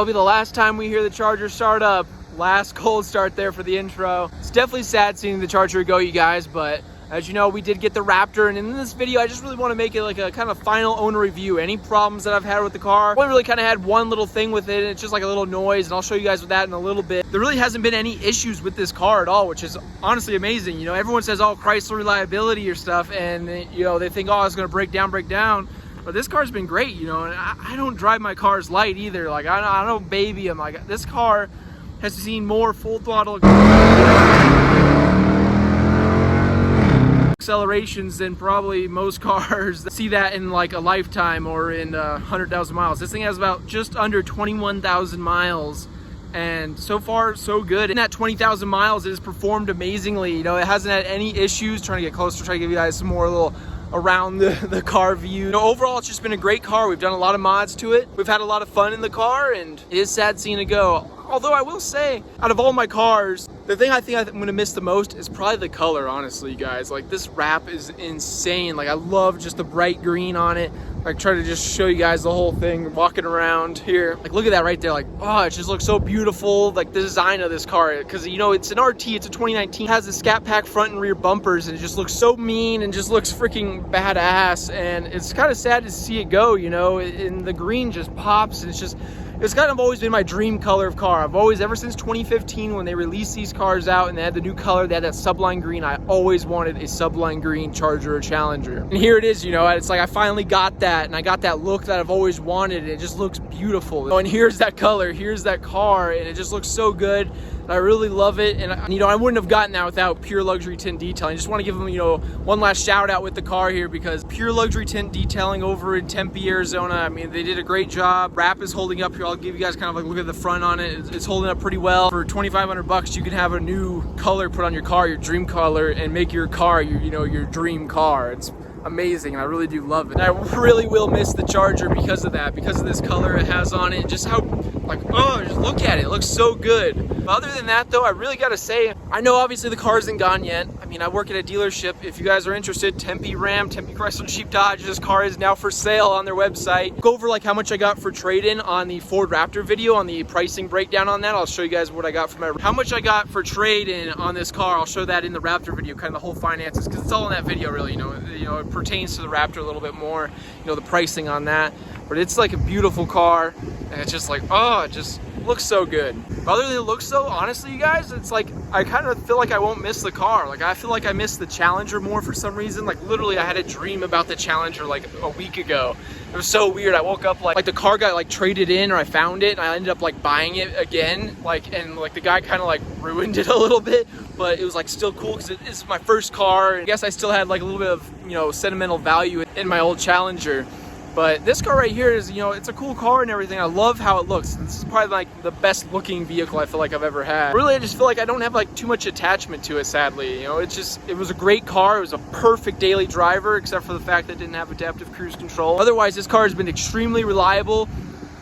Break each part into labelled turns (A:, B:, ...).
A: That'll be the last time we hear the Charger start up. Last cold start there for the intro. It's definitely sad seeing the Charger go, you guys, but as you know, we did get the Raptor, and in this video, I just really want to make it like a kind of final owner review. Any problems that I've had with the car. I only really kind of had one little thing with it, and it's just like a little noise, and I'll show you guys with that in a little bit. There really hasn't been any issues with this car at all, which is honestly amazing. You know, everyone says, oh, Chrysler reliability or stuff, and you know, they think, oh, it's going to break down. But this car's been great, you know, and I don't drive my cars light either. Like, I don't baby them. Like, this car has seen more full throttle accelerations than probably most cars see that in like a lifetime or in 100,000 miles. This thing has about just under 21,000 miles, and so far so good. In that 20,000 miles, it has performed amazingly. You know, it hasn't had any issues. Trying to get closer, trying to give you guys some more little around the car view. You know, overall, it's just been a great car. We've done a lot of mods to it. We've had a lot of fun in the car, and it is sad seeing it go. Although I will say, out of all my cars, the thing I think I'm gonna miss the most is probably the color, honestly, guys. Like, this wrap is insane. Like, I love just the bright green on it. Like, try to just show you guys the whole thing walking around here. Like, look at that right there. Like, oh, it just looks so beautiful. Like, the design of this car, because, you know, it's an RT, it's a 2019, it has the Scat Pack front and rear bumpers, and it just looks so mean and just looks freaking badass. And it's kind of sad to see it go, you know, and the green just pops, and it's kind of always been my dream color of car. I've always, ever since 2015, when they released these cars out and they had the new color, they had that Sublime green, I always wanted a Sublime green Charger or Challenger. And here it is, you know, it's like I finally got that, and I got that look that I've always wanted, and it just looks beautiful. And here's that color, here's that car, and it just looks so good. I really love it, and you know, I wouldn't have gotten that without Pure Luxury Tint Detailing. I just want to give them, you know, one last shout out with the car here, because Pure Luxury Tint Detailing over in Tempe, Arizona, I mean, they did a great job. Wrap is holding up here. I'll give you guys kind of like a look at the front on it. It's holding up pretty well. For 2,500 bucks, you can have a new color put on your car, your dream color, and make your car your dream car. It's amazing, and I really do love it. And I really will miss the Charger because of that, because of this color it has on it, and just how, like, oh, just look at it, it looks so good. But other than that, though, I really gotta say, I know obviously the car isn't gone yet. I mean, I work at a dealership. If you guys are interested, Tempe Ram, Tempe Chrysler Jeep Dodge, this car is now for sale on their website. Go over like how much I got for trade-in on the Ford Raptor video, on the pricing breakdown on that. I'll show you guys what I got for how much I got for trade-in on this car. I'll show that in the Raptor video, kind of the whole finances, because it's all in that video, really. You know, it pertains to the Raptor a little bit more, you know, the pricing on that. But it's like a beautiful car, and it's just like, oh, it just looks so good. But other than it looks so, honestly, you guys, it's like I kind of feel like I won't miss the car. Like, I feel like I miss the Challenger more for some reason. Like, literally, I had a dream about the Challenger like a week ago. It was so weird. I woke up like the car got like traded in, or I found it, and I ended up like buying it again. Like, and like the guy kind of like ruined it a little bit, but it was like still cool because it is my first car. And I guess I still had like a little bit of, you know, sentimental value in my old Challenger. But this car right here is, you know, it's a cool car and everything. I love how it looks. This is probably like the best looking vehicle I feel like I've ever had. Really, I just feel like I don't have like too much attachment to it, sadly. You know, it was a great car. It was a perfect daily driver, except for the fact that it didn't have adaptive cruise control. Otherwise, this car has been extremely reliable.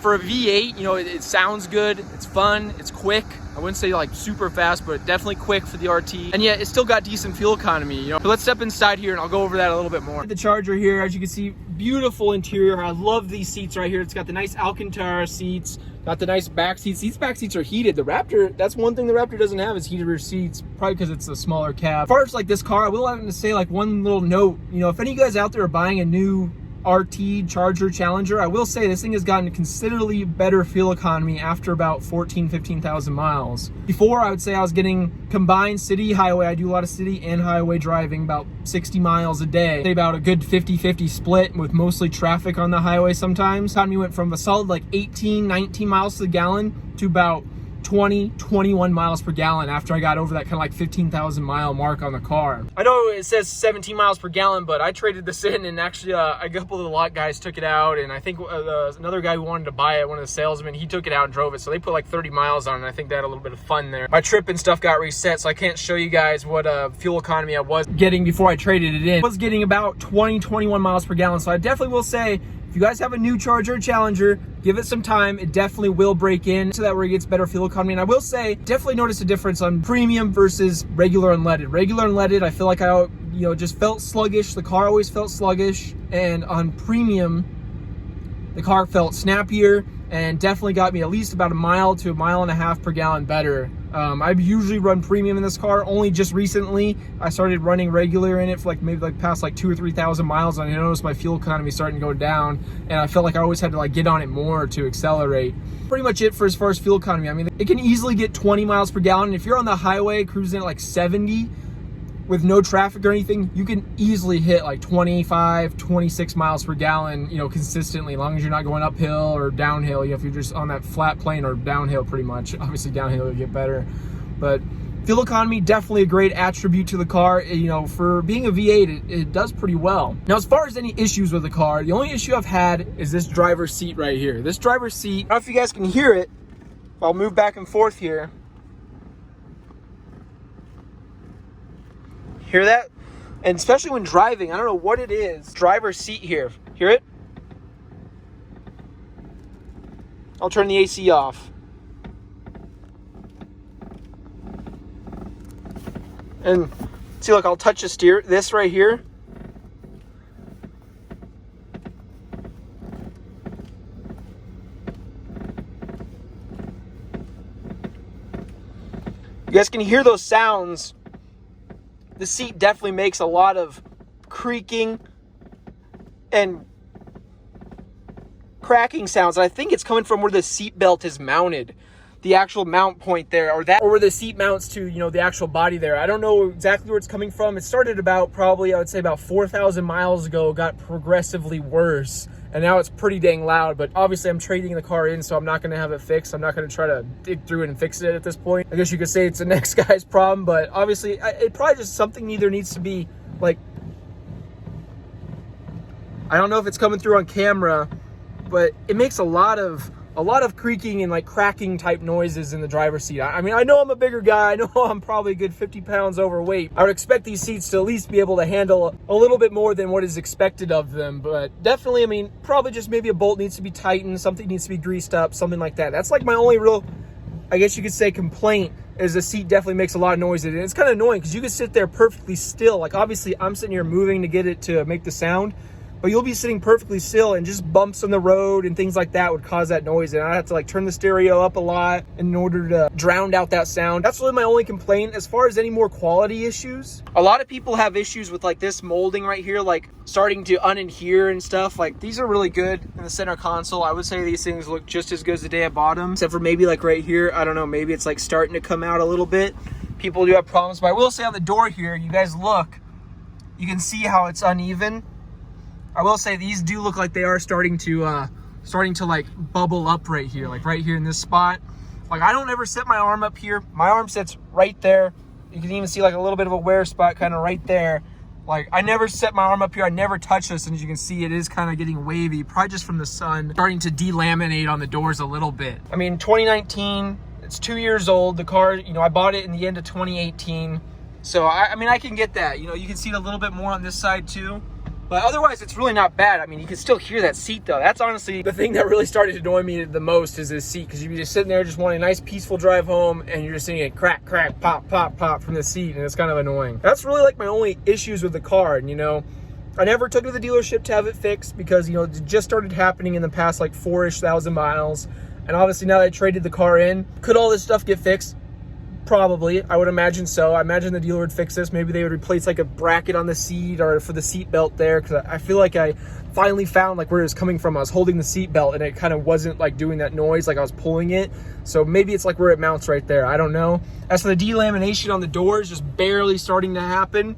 A: For a V8, you know, it sounds good, it's fun, it's quick. I wouldn't say like super fast, but definitely quick for the RT. And yet, it's still got decent fuel economy, you know. So let's step inside here and I'll go over that a little bit more. The Charger here, as you can see, beautiful interior. I love these seats right here. It's got the nice Alcantara seats, got the nice back seats. These back seats are heated. The Raptor, that's one thing the Raptor doesn't have, is heated rear seats, probably because it's a smaller cab. As far as like this car, I will have to say like one little note. You know, if any of you guys out there are buying a new RT Charger Challenger, I will say this thing has gotten considerably better fuel economy after about 15,000 miles. Before, I would say I was getting combined city highway. I do a lot of city and highway driving, about 60 miles a day. Say about a good 50-50 split with mostly traffic on the highway sometimes. Economy went from a solid like 18-19 miles to the gallon to about 20-21 miles per gallon after I got over that kind of like 15,000 mile mark on the car. I know it says 17 miles per gallon, but I traded this in, and actually a couple of the lot guys took it out, and I think another guy who wanted to buy it, one of the salesmen, he took it out and drove it, so they put like 30 miles on it. I think they had a little bit of fun there. My trip and stuff got reset, so I can't show you guys what fuel economy I was getting before I traded it in. I was getting about 20-21 miles per gallon, so I definitely will say, if you guys have a new Charger or Challenger, give it some time. It definitely will break in so that where it gets better fuel economy. And I will say, definitely notice a difference on premium versus regular unleaded. Regular unleaded, I feel like I, you know, just felt sluggish. The car always felt sluggish. And on premium, the car felt snappier. and definitely got me at least about a mile to a mile and a half per gallon better. I've usually run premium in this car. Only just recently I started running regular in it for maybe past 2,000 or 3,000 miles, and I noticed my fuel economy starting to go down, and I felt like I always had to get on it more to accelerate. Pretty much it for as far as fuel economy. I mean, it can easily get 20 miles per gallon. If you're on the highway cruising at 70 with no traffic or anything, you can easily hit 25, 26 miles per gallon, consistently, as long as you're not going uphill or downhill. If you're just on that flat plane or downhill, pretty much. Obviously downhill will get better, but fuel economy, definitely a great attribute to the car. For being a V8, it does pretty well. Now, as far as any issues with the car, the only issue I've had is this driver's seat right here. This driver's seat, I don't know if you guys can hear it. I'll move back and forth here. Hear that? And especially when driving, I don't know what it is. Driver's seat here. Hear it? I'll turn the AC off. And see, look, I'll touch the this right here. You guys can hear those sounds. The seat definitely makes a lot of creaking and cracking sounds. And I think it's coming from where the seat belt is mounted, the actual mount point there, or where the seat mounts to, the actual body there. I don't know exactly where it's coming from. It started about probably, I would say about 4,000 miles ago, got progressively worse. And now it's pretty dang loud, but obviously I'm trading the car in, so I'm not going to have it fixed. I'm not going to try to dig through it and fix it at this point. I guess you could say it's the next guy's problem, but obviously it probably just something either needs to be I don't know if it's coming through on camera, but it makes a lot of creaking and cracking type noises in the driver's seat. I mean, I know I'm a bigger guy. I know I'm probably a good 50 pounds overweight. I would expect these seats to at least be able to handle a little bit more than what is expected of them. But definitely, I mean, probably just maybe a bolt needs to be tightened, something needs to be greased up, something like that. That's my only real, I guess you could say, complaint, is the seat definitely makes a lot of noise. And it's kind of annoying because you can sit there perfectly still. Obviously I'm sitting here moving to get it to make the sound, but you'll be sitting perfectly still, and just bumps on the road and things like that would cause that noise. And I have to turn the stereo up a lot in order to drown out that sound. That's really my only complaint. As far as any more quality issues, a lot of people have issues with this molding right here, starting to unadhere and stuff. These are really good in the center console. I would say these things look just as good as the day I bought them, except for maybe right here, I don't know, maybe it's starting to come out a little bit. People do have problems, but I will say on the door here, you guys look, you can see how it's uneven. I will say these do look like they are starting to bubble up right here, right here in this spot. I don't ever set my arm up here. My arm sits right there. You can even see a little bit of a wear spot kind of right there. I never set my arm up here. I never touch this, and as you can see, it is kind of getting wavy, probably just from the sun starting to delaminate on the doors a little bit. I mean, 2019, it's 2 years old. The car, I bought it in the end of 2018. So I mean, I can get that. You can see it a little bit more on this side too. But otherwise, it's really not bad. I mean, you can still hear that seat, though. That's honestly the thing that really started to annoy me the most, is this seat. Because you're just sitting there just wanting a nice, peaceful drive home, and you're just seeing it crack, crack, pop, pop, pop from the seat, and it's kind of annoying. That's really my only issues with the car. And, I never took it to the dealership to have it fixed because, it just started happening in the past 4-ish thousand miles. And obviously, now that I traded the car in, could all this stuff get fixed? Probably, I would imagine so. I imagine the dealer would fix this. Maybe they would replace a bracket on the seat or for the seat belt there, because I feel like I finally found where it was coming from. I was holding the seat belt and it kind of wasn't doing that noise, I was pulling it. So maybe it's where it mounts right there. I don't know. As for the delamination on the doors, just barely starting to happen.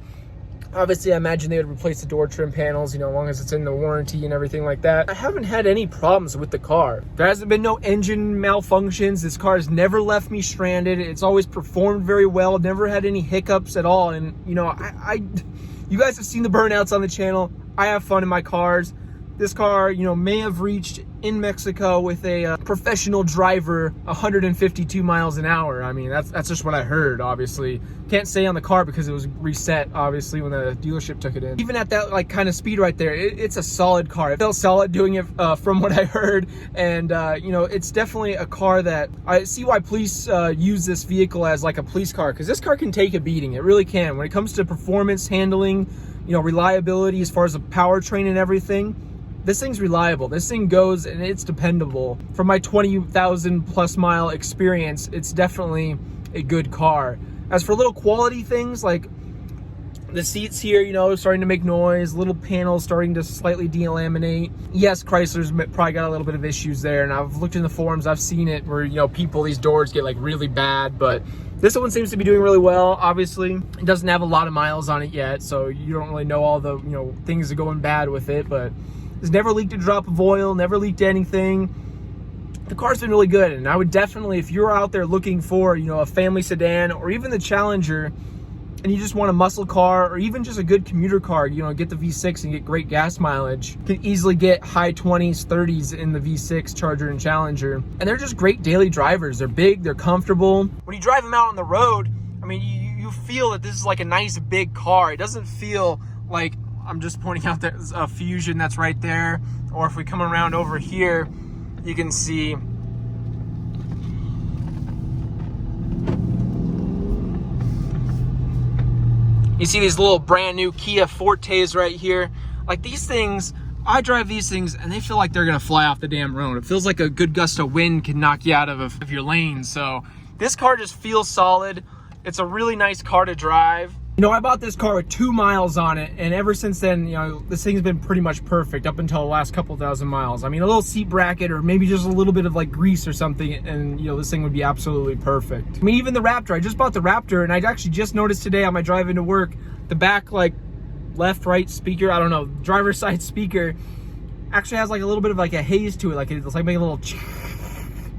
A: Obviously, I imagine they would replace the door trim panels, as long as it's in the warranty and everything like that. I haven't had any problems with the car. There hasn't been no engine malfunctions. This car has never left me stranded. It's always performed very well. Never had any hiccups at all. And, you guys have seen the burnouts on the channel. I have fun in my cars. This car, may have reached in Mexico with a professional driver 152 miles an hour. I mean, that's just what I heard, obviously. Can't say on the car because it was reset, obviously, when the dealership took it in. Even at that kind of speed right there, it's a solid car. It felt solid doing it from what I heard. And, it's definitely a car that I see why police use this vehicle as a police car, because this car can take a beating. It really can. When it comes to performance, handling, reliability as far as the powertrain and everything, this thing's reliable. This thing goes and it's dependable. From my 20,000 plus mile experience, it's definitely a good car. As for little quality things like the seats here, you know, starting to make noise, little panels starting to slightly delaminate. Yes, Chrysler's probably got a little bit of issues there, and I've looked in the forums, I've seen it where, you know, these doors get like really bad, but this one seems to be doing really well. Obviously, it doesn't have a lot of miles on it yet, so you don't really know all the, you know, things that are going bad with it, but it's never leaked a drop of oil, never leaked anything. The car's been really good, and I would definitely, if you're out there looking for, you know, a family sedan or even the Challenger, and you just want a muscle car or even just a good commuter car, you know, get the V6 and get great gas mileage. You can easily get high 20s, 30s in the V6 Charger and Challenger. And they're just great daily drivers. They're big, they're comfortable. When you drive them out on the road, I mean, you feel that this is like a nice big car. It doesn't feel like, I'm just pointing out there's a Fusion that's right there. Or if we come around over here, you can see these little brand new Kia Fortes right here. Like these things, I drive these things and they feel like they're gonna fly off the damn road. It feels like a good gust of wind can knock you out of your lane. So this car just feels solid. It's a really nice car to drive. You know, I bought this car with 2 miles on it, and ever since then, you know, this thing's been pretty much perfect up until the last couple thousand miles. I mean, a little seat bracket or maybe just a little bit of like grease or something, and you know, this thing would be absolutely perfect. I mean, even the Raptor, I just bought the Raptor, and I actually just noticed today on my drive into work, the back like left, right speaker, I don't know, driver's side speaker actually has like a little bit of like a haze to it, like it's like making a little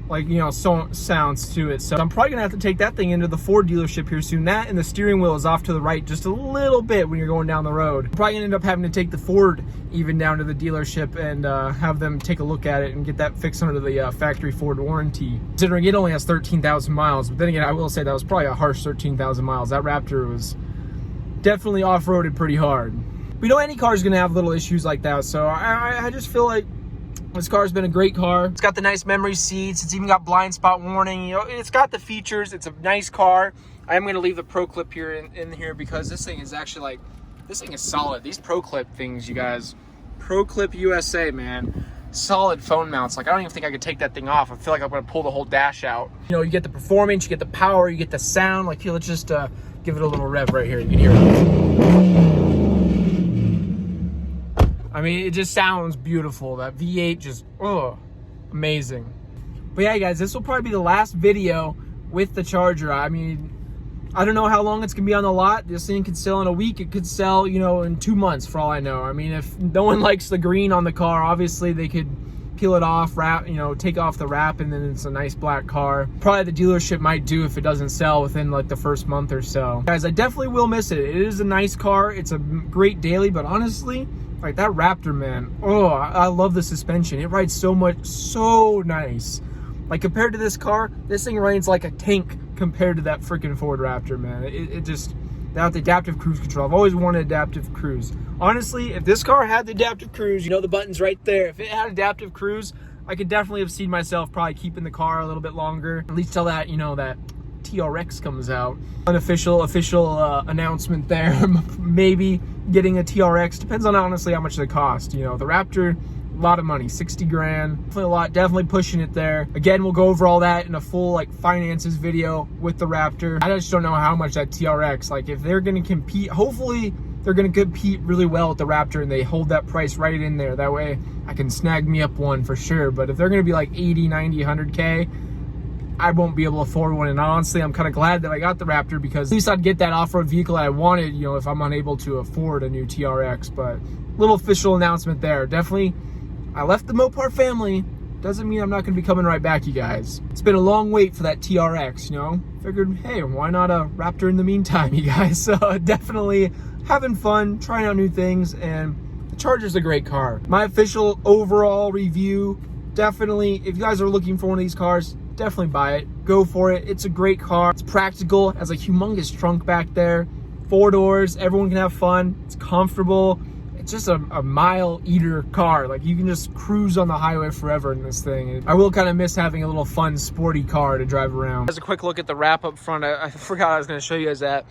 A: like, you know, sounds to it. So I'm probably gonna have to take that thing into the Ford dealership here soon. That and the steering wheel is off to the right just a little bit when you're going down the road. I'm probably gonna end up having to take the Ford even down to the dealership and have them take a look at it and get that fixed under the factory Ford warranty. Considering it only has 13,000 miles, but then again, I will say that was probably a harsh 13,000 miles. That Raptor was definitely off-roaded pretty hard. We know any car is gonna have little issues like that, so I just feel like this car's been a great car. It's got the nice memory seats. It's even got blind spot warning. You know, it's got the features. It's a nice car. I am going to leave the Pro Clip here in here because this thing is actually like, this thing is solid. These Pro Clip things, you guys, Pro Clip USA, man, solid phone mounts. Like, I don't even think I could take that thing off. I feel like I'm going to pull the whole dash out. You know, you get the performance, you get the power, you get the sound. Like, here, let's just give it a little rev right here. You can hear it. I mean, it just sounds beautiful. That V8 just, oh, amazing. But yeah, guys, this will probably be the last video with the Charger. I mean, I don't know how long it's gonna be on the lot. This thing could sell in a week. It could sell, you know, in 2 months for all I know. I mean, if no one likes the green on the car, obviously they could peel it off, wrap, you know, take off the wrap, and then it's a nice black car. Probably the dealership might do if it doesn't sell within like the first month or so. Guys, I definitely will miss it. It is a nice car. It's a great daily, but honestly, like that Raptor, man, oh, I love the suspension. It rides so much, so nice. Like compared to this car, this thing rides like a tank compared to that freaking Ford Raptor, man. It just, that adaptive cruise control. I've always wanted adaptive cruise. Honestly, if this car had the adaptive cruise, you know, the button's right there. If it had adaptive cruise, I could definitely have seen myself probably keeping the car a little bit longer. At least till that, you know, that TRX comes out. Unofficial announcement there. Maybe getting a TRX. Depends on honestly how much they cost. You know, the Raptor, a lot of money, 60 grand. Definitely a lot, definitely pushing it there. Again, we'll go over all that in a full like finances video with the Raptor. I just don't know how much that TRX, like if they're gonna compete, hopefully they're gonna compete really well with the Raptor and they hold that price right in there. That way I can snag me up one for sure. But if they're gonna be like 80, 90, 100K, I won't be able to afford one. And honestly, I'm kind of glad that I got the Raptor because at least I'd get that off-road vehicle I wanted, you know, if I'm unable to afford a new TRX. But little official announcement there. Definitely, I left the Mopar family. Doesn't mean I'm not going to be coming right back, you guys. It's been a long wait for that TRX, you know. Figured, hey, why not a Raptor in the meantime, you guys? So definitely having fun, trying out new things, and the Charger's a great car. My official overall review, definitely, if you guys are looking for one of these cars, definitely buy it. Go for it. It's a great car. It's practical. It has a humongous trunk back there. 4 doors. Everyone can have fun. It's comfortable. It's just a mile eater car. Like you can just cruise on the highway forever in this thing. I will kind of miss having a little fun sporty car to drive around. As a quick look at the wrap up front, I forgot I was going to show you guys that.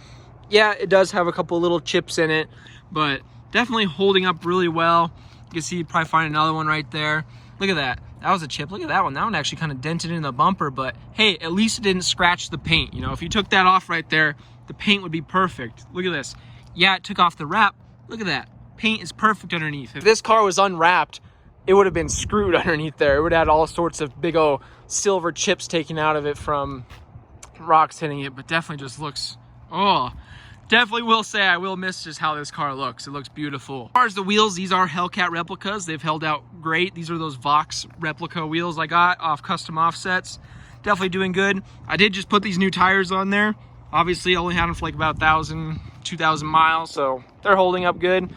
A: Yeah, it does have a couple little chips in it, but definitely holding up really well. You can see you'd probably find another one right there. Look at that. That was a chip. Look at that one. That one actually kind of dented in the bumper, but hey, at least it didn't scratch the paint. You know, if you took that off right there, the paint would be perfect. Look at this. Yeah, it took off the wrap. Look at that. Paint is perfect underneath. If this car was unwrapped, it would have been screwed underneath there. It would have had all sorts of big old silver chips taken out of it from rocks hitting it, but definitely just looks, oh, definitely will say I will miss just how this car looks. It looks beautiful. As far as the wheels, these are Hellcat replicas. They've held out great. These are those Vox replica wheels I got off Custom Offsets. Definitely doing good. I did just put these new tires on there. Obviously, I only had them for like about 1,000, 2,000 miles, so they're holding up good.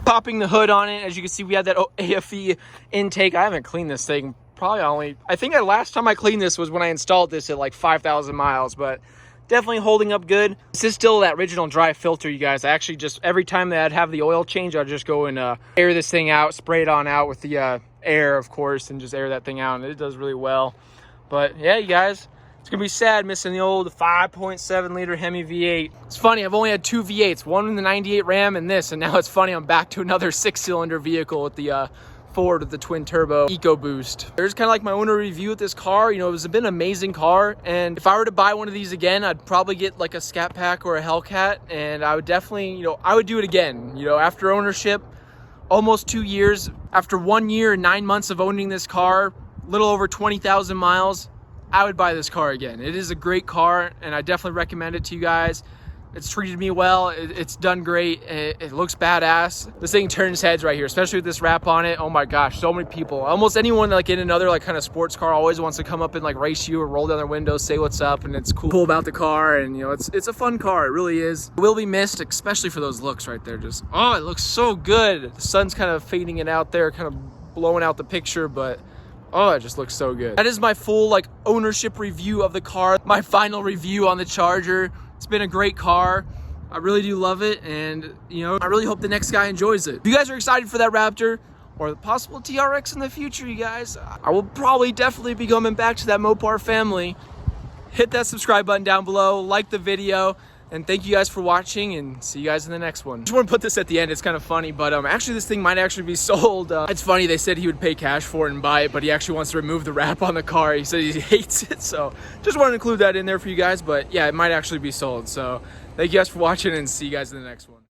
A: Popping the hood on it, as you can see, we had that AFE intake. I haven't cleaned this thing. I think the last time I cleaned this was when I installed this at like 5,000 miles, but definitely holding up good. This is still that original dry filter, you guys. I actually just, every time that I'd have the oil change, I'd just go and air this thing out, spray it on out with the air, of course, and just air that thing out, and it does really well. But yeah, you guys, it's gonna be sad missing the old 5.7 liter Hemi V8. It's funny, I've only had 2 V8s, one in the 98 Ram and this, and now it's funny I'm back to another 6-cylinder vehicle with the Ford with the twin turbo EcoBoost. There's kind of like my owner review with this car. You know, it's been an amazing car, and if I were to buy one of these again, I'd probably get like a Scat Pack or a Hellcat, and I would definitely, you know, I would do it again. You know, after ownership, almost 2 years, after 1 year and 9 months of owning this car, a little over 20,000 miles, I would buy this car again. It is a great car, and I definitely recommend it to you guys. It's treated me well. It's done great. It looks badass. This thing turns heads right here, especially with this wrap on it. Oh my gosh, so many people. Almost anyone like in another like kind of sports car always wants to come up and like race you or roll down their window, say what's up, and it's cool about the car. And you know, it's a fun car. It really is. It will be missed, especially for those looks right there. Just, oh, it looks so good. The sun's kind of fading it out there, kind of blowing out the picture, but oh, it just looks so good. That is my full like ownership review of the car. My final review on the Charger. It's been a great car. I really do love it, and you know, I really hope the next guy enjoys it. If you guys are excited for that Raptor or the possible TRX in the future, you guys, I will probably definitely be coming back to that Mopar family. Hit that subscribe button down below, like the video, and thank you guys for watching, and see you guys in the next one. Just want to put this at the end. It's kind of funny, but actually this thing might actually be sold. It's funny, they said he would pay cash for it and buy it, but he actually wants to remove the wrap on the car. He said he hates it, so just wanted to include that in there for you guys. But yeah, it might actually be sold. So thank you guys for watching, and see you guys in the next one.